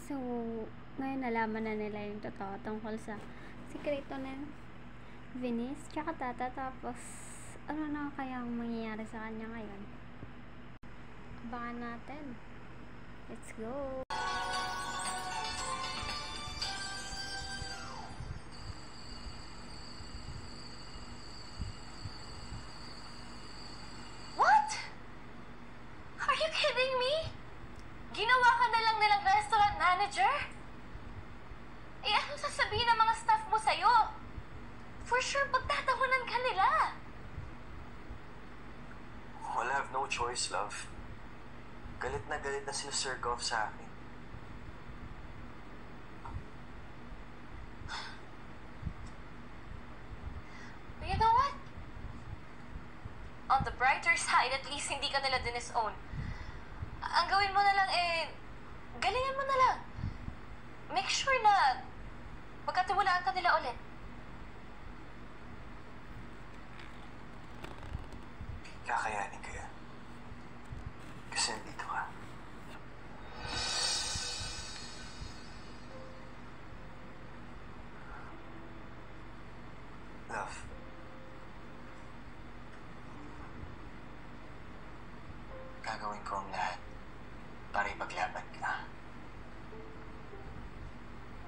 So, ngayon nalaman na nila yung totoo tungkol sa sikreto ng Venice tsaka Tata. Tapos, ano na kayang mangyayari sa kanya ngayon? Abangan natin. Let's go! What? Are you kidding me? Ginawa ka na lang nilang restaurant manager? Eh, anong sasabihin ng mga staff mo sa'yo? For sure, pagtatawanan ka nila. Well, I have no choice, love. Galit na sila Sir Goff sa akin. But you know what? On the brighter side, at least hindi ka nila dinisown. Ang gawin mo na lang galingan mo na lang. Make sure na magkatiwalaan ka nila ulit. Kakayanin ko yan. Kasi nandito ka. Love. Gagawin ko ang lahat para ipaglaban ka.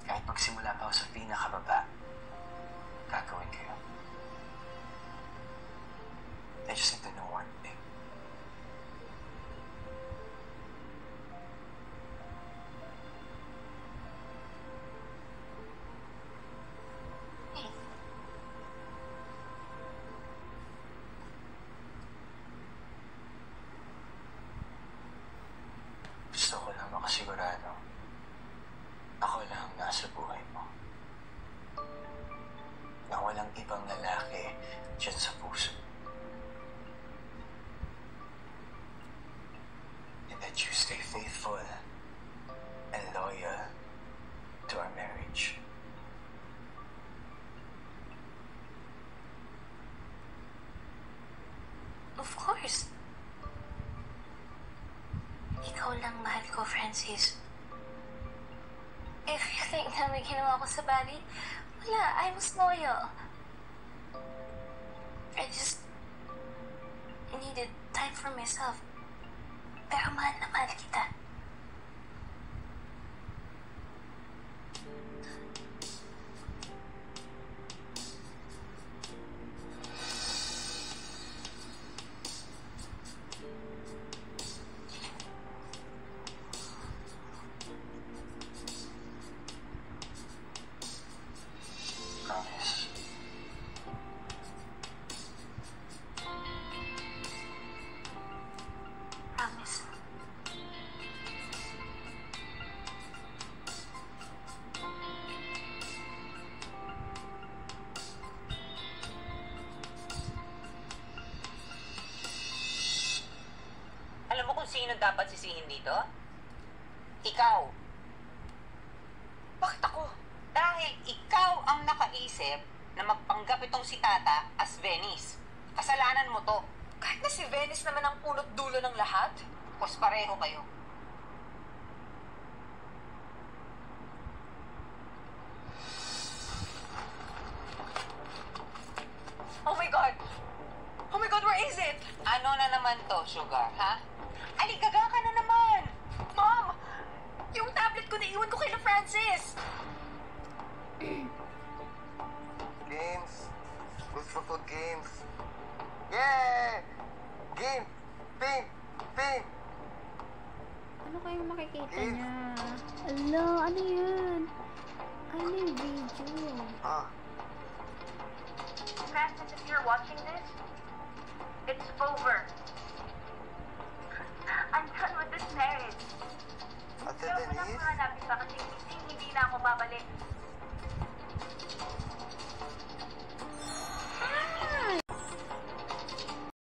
Kahit magsimula pa ako sa pinakababa, gagawin ko yun. I just need to know one thing. Gusto ko lang makasigurado. Ako lang ang nasa buhay mo. Na walang ibang lalaki dyan sa puso. And that you stay faithful and loyal to our marriage. Of course. Ikaw lang mahal ko, Francis. If you think na may ginawa ko sa Bali, wala, I was loyal. I just needed time for myself. Pero mahal na mahal kita. Promise. Promise. Alam mo kung sino dapat sisihin dito? Ikaw. Bakit ako? Dahil ikaw ang nakaisip na magpanggap itong si Tata as Venice. Kasalanan mo to. Kahit na si Venice naman ang punot dulo ng lahat. Pos pareho kayo. Oh my God! Oh my God, where is it? Ano na naman to, Sugar, ha? Aligaga ka na naman! Mom! Yung tablet ko naiwan ko kay La Francis! Games. Good for food games. Yeah! Game! Pink! Pink! Ano kayang makikita niya? Ala, ano yan? Ano yung video? Ah. Francis, if you're watching this, it's over. I'm done with this marriage. Ate Kaya ko na Denise? mahanapin pa kasi hindi na ako babalik.